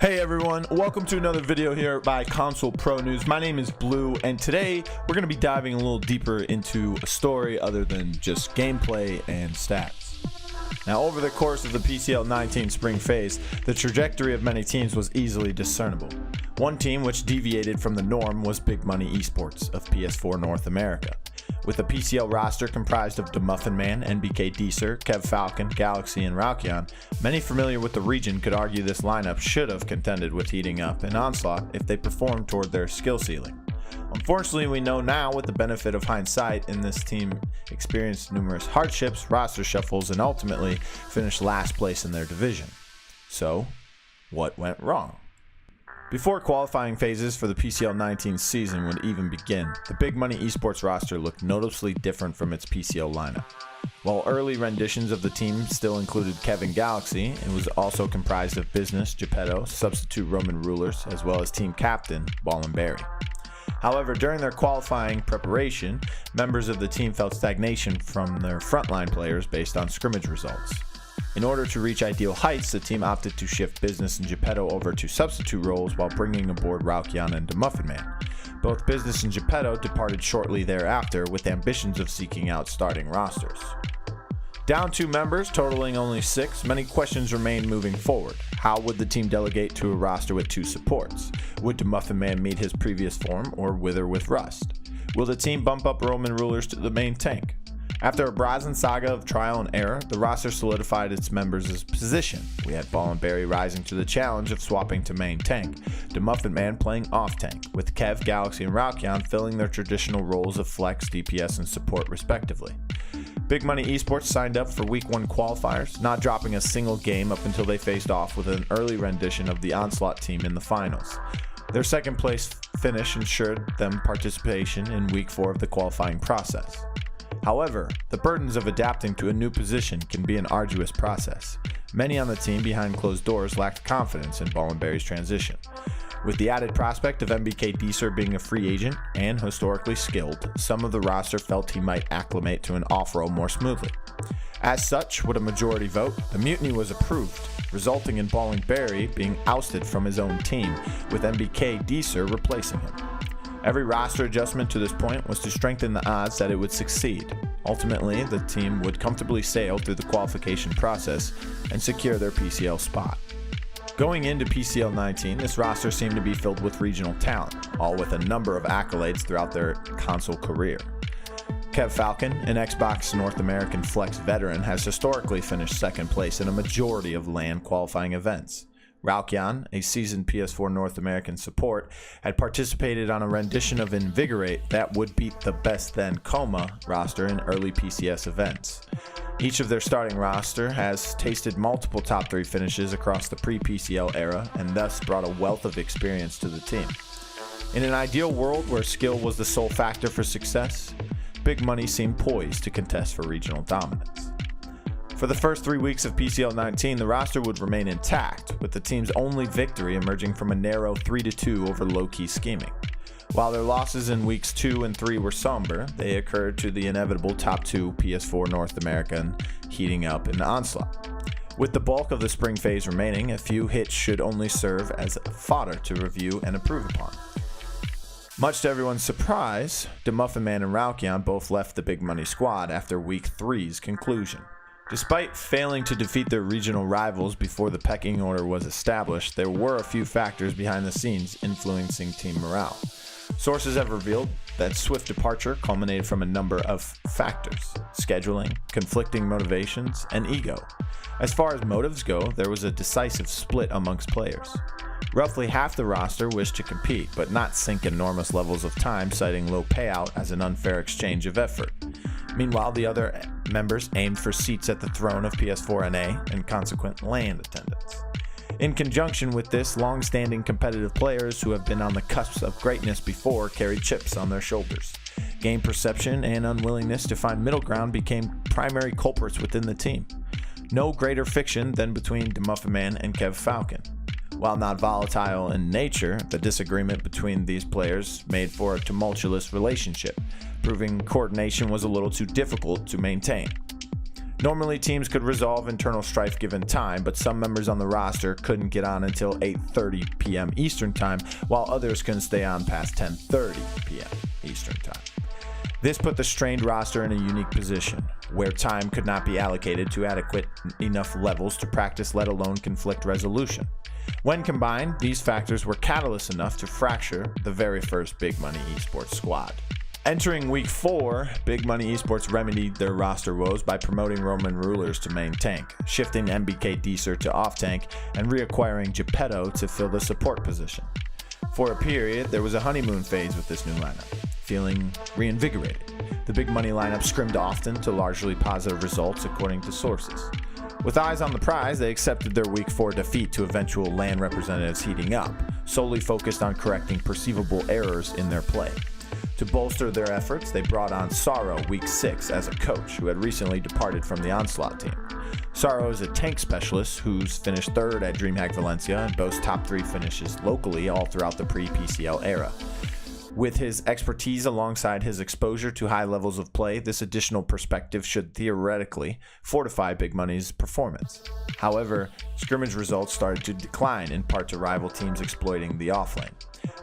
Hey everyone, welcome to another video here by Console Pro News. My name is Blue, and today we're going to be diving a little deeper into a story other than just gameplay and stats. Now, over the course of the PCL 19 spring phase, the trajectory of many teams was easily discernible. One team which deviated from the norm was Big Money Esports of PS4 North America. With a PCL roster comprised of Muffin Man, NBK Deezer, Kev Falcon, Galaxy, and Raukion, many familiar with the region could argue this lineup should have contended with Heating Up and Onslaught if they performed toward their skill ceiling. Unfortunately, we know now with the benefit of hindsight, and this team experienced numerous hardships, roster shuffles, and ultimately finished last place in their division. So, what went wrong? Before qualifying phases for the PCL 19 season would even begin, the Big Money Esports roster looked noticeably different from its PCL lineup. While early renditions of the team still included Kevin Galaxy, it was also comprised of Business, Geppetto, substitute Roman Rulers, as well as team captain Ball and Barry. However, during their qualifying preparation, members of the team felt stagnation from their frontline players based on scrimmage results. In order to reach ideal heights, the team opted to shift Business and Geppetto over to substitute roles while bringing aboard Raukion and Muffin Man. Both Business and Geppetto departed shortly thereafter with ambitions of seeking out starting rosters. Down 2 members, totaling only 6, many questions remain moving forward. How would the team delegate to a roster with 2 supports? Would Muffin Man meet his previous form or wither with rust? Will the team bump up Roman Rulers to the main tank? After a brazen saga of trial and error, the roster solidified its members' position. We had Ball and Barry rising to the challenge of swapping to main tank, Muffin Man playing off tank, with Kev, Galaxy, and Raukion filling their traditional roles of flex, DPS, and support respectively. Big Money Esports signed up for Week 1 qualifiers, not dropping a single game up until they faced off with an early rendition of the Onslaught team in the finals. Their second place finish ensured them participation in Week 4 of the qualifying process. However, the burdens of adapting to a new position can be an arduous process. Many on the team behind closed doors lacked confidence in Ball and Barry's transition. With the added prospect of NBK Deezer being a free agent and historically skilled, some of the roster felt he might acclimate to an off-role more smoothly. As such, with a majority vote, the mutiny was approved, resulting in Ball and Barry being ousted from his own team, with NBK Deezer replacing him. Every roster adjustment to this point was to strengthen the odds that it would succeed. Ultimately, the team would comfortably sail through the qualification process and secure their PCL spot. Going into PCL 19, this roster seemed to be filled with regional talent, all with a number of accolades throughout their console career. Kev Falcon, an Xbox North American Flex veteran, has historically finished second place in a majority of LAN qualifying events. Raukion, a seasoned PS4 North American support, had participated on a rendition of Invigorate that would beat the best then Coma roster in early PCS events. Each of their starting roster has tasted multiple top 3 finishes across the pre-PCL era and thus brought a wealth of experience to the team. In an ideal world where skill was the sole factor for success, Big Money seemed poised to contest for regional dominance. For the first 3 weeks of PCL 19, the roster would remain intact, with the team's only victory emerging from a narrow 3-2 over low-key scheming. While their losses in weeks 2 and 3 were somber, they occurred to the inevitable top 2 PS4 North American Heating Up and Onslaught. With the bulk of the spring phase remaining, a few hits should only serve as fodder to review and improve upon. Much to everyone's surprise, Muffin Man and Raukion both left the Big Money squad after Week 3's conclusion. Despite failing to defeat their regional rivals before the pecking order was established, there were a few factors behind the scenes influencing team morale. Sources have revealed that swift departure culminated from a number of factors: scheduling, conflicting motivations, and ego. As far as motives go, there was a decisive split amongst players. Roughly half the roster wished to compete, but not sink enormous levels of time, citing low payout as an unfair exchange of effort. Meanwhile, the other members aimed for seats at the throne of PS4 NA and consequent LAN attendance. In conjunction with this, long-standing competitive players who have been on the cusp of greatness before carried chips on their shoulders. Game perception and unwillingness to find middle ground became primary culprits within the team. No greater fiction than between Muffin Man and Kev Falcon. While not volatile in nature, the disagreement between these players made for a tumultuous relationship, proving coordination was a little too difficult to maintain. Normally, teams could resolve internal strife given time, but some members on the roster couldn't get on until 8:30 p.m. Eastern Time, while others couldn't stay on past 10:30 p.m. Eastern Time. This put the strained roster in a unique position, where time could not be allocated to adequate enough levels to practice, let alone conflict resolution. When combined, these factors were catalyst enough to fracture the very first Big Money Esports squad. Entering Week 4, Big Money Esports remedied their roster woes by promoting Roman Rulers to main tank, shifting MBK Deezer to off tank, and reacquiring Geppetto to fill the support position. For a period, there was a honeymoon phase with this new lineup, feeling reinvigorated. The Big Money lineup scrimmed often to largely positive results according to sources. With eyes on the prize, they accepted their Week 4 defeat to eventual LAN representatives heating up, solely focused on correcting perceivable errors in their play. To bolster their efforts, they brought on Sorrow Week 6 as a coach who had recently departed from the Onslaught team. Sorrow is a tank specialist who's finished third at DreamHack Valencia and boasts top 3 finishes locally all throughout the pre-PCL era. With his expertise alongside his exposure to high levels of play, this additional perspective should theoretically fortify Big Money's performance. However, scrimmage results started to decline, in part to rival teams exploiting the offlane.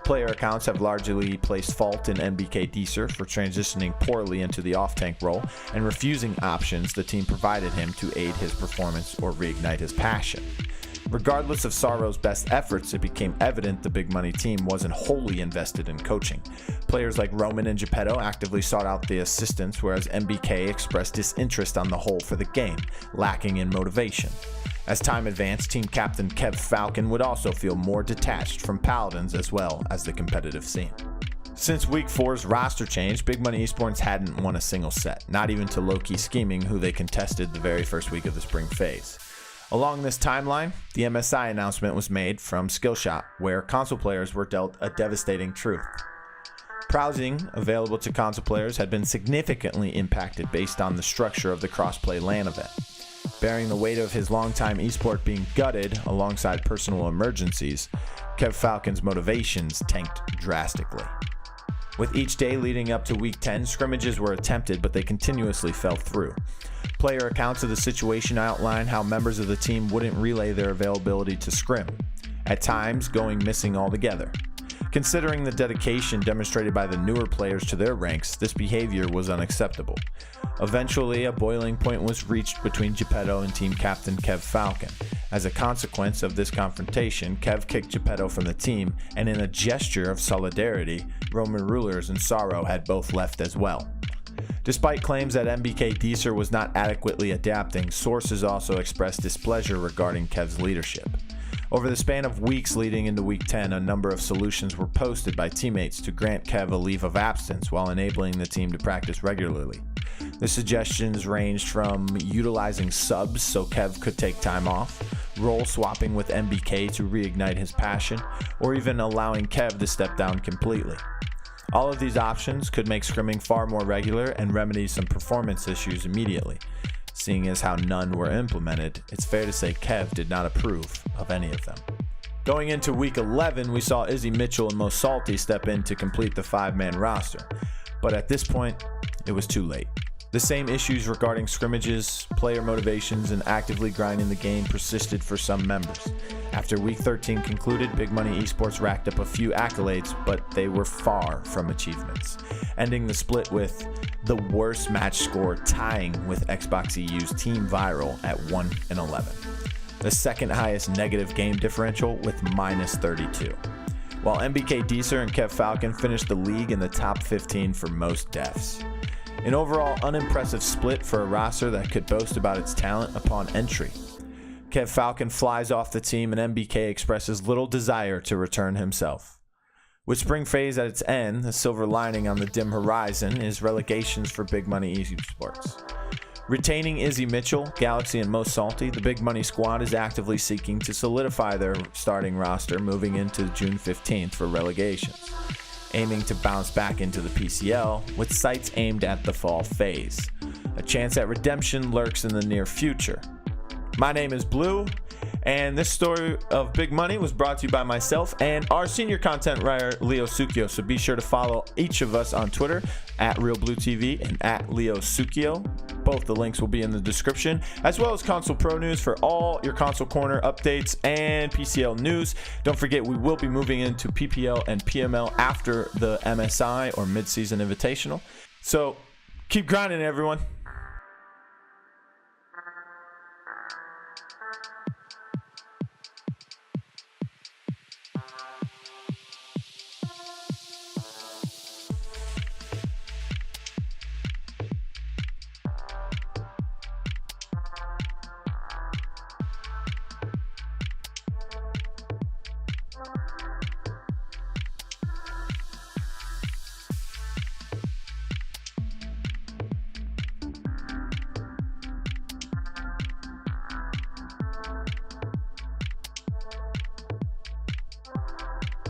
Player accounts have largely placed fault in MBK Deezer for transitioning poorly into the off-tank role and refusing options the team provided him to aid his performance or reignite his passion. Regardless of Sorrow's best efforts, it became evident the Big Money team wasn't wholly invested in coaching. Players like Roman and Geppetto actively sought out the assistance, whereas MBK expressed disinterest on the whole for the game, lacking in motivation. As time advanced, team captain Kev Falcon would also feel more detached from Paladins as well as the competitive scene. Since Week 4's roster change, Big Money Esports hadn't won a single set, not even to Low-Key Scheming, who they contested the very first week of the spring phase. Along this timeline, the MSI announcement was made from Skillshot, where console players were dealt a devastating truth. Browsing available to console players had been significantly impacted based on the structure of the crossplay LAN event. Bearing the weight of his longtime esport being gutted alongside personal emergencies, Kev Falcon's motivations tanked drastically. With each day leading up to Week 10, scrimmages were attempted, but they continuously fell through. Player accounts of the situation outline how members of the team wouldn't relay their availability to scrim, at times going missing altogether. Considering the dedication demonstrated by the newer players to their ranks, this behavior was unacceptable. Eventually, a boiling point was reached between Geppetto and team captain Kev Falcon. As a consequence of this confrontation, Kev kicked Geppetto from the team, and in a gesture of solidarity, Roman Rulers and Sorrow had both left as well. Despite claims that MBK Deezer was not adequately adapting, sources also expressed displeasure regarding Kev's leadership. Over the span of weeks leading into Week 10, a number of solutions were posted by teammates to grant Kev a leave of absence while enabling the team to practice regularly. The suggestions ranged from utilizing subs so Kev could take time off, role swapping with MBK to reignite his passion, or even allowing Kev to step down completely. All of these options could make scrimming far more regular and remedy some performance issues immediately. Seeing as how none were implemented, it's fair to say Kev did not approve of any of them. Going into Week 11, we saw Izzy Mitchell and Most Salty step in to complete the 5-man roster, but at this point, it was too late. The same issues regarding scrimmages, player motivations, and actively grinding the game persisted for some members. After Week 13 concluded, Big Money Esports racked up a few accolades, but they were far from achievements, ending the split with the worst match score tying with Xbox EU's Team Viral at 1-11, the second highest negative game differential with -32, while MBK Deezer and Kev Falcon finished the league in the top 15 for most deaths. An overall unimpressive split for a roster that could boast about its talent upon entry. Kev Falcon flies off the team and MBK expresses little desire to return himself. With spring phase at its end, the silver lining on the dim horizon is relegations for Big Money Esports. Retaining Izzy Mitchell, Galaxy, and Most Salty, the Big Money squad is actively seeking to solidify their starting roster moving into June 15th for relegations, aiming to bounce back into the PCL with sights aimed at the fall phase. A chance at redemption lurks in the near future. My name is Blue, And this story of big money was brought to you by myself and our senior content writer, Leo Succhio. So be sure to follow each of us on Twitter at RealBlueTV and at Leo Succhio. Both the links will be in the description, as well as Console Pro News for all your Console Corner updates and PCL news. Don't forget, we will be moving into PPL and PML after the MSI or Mid-Season Invitational. So keep grinding, everyone.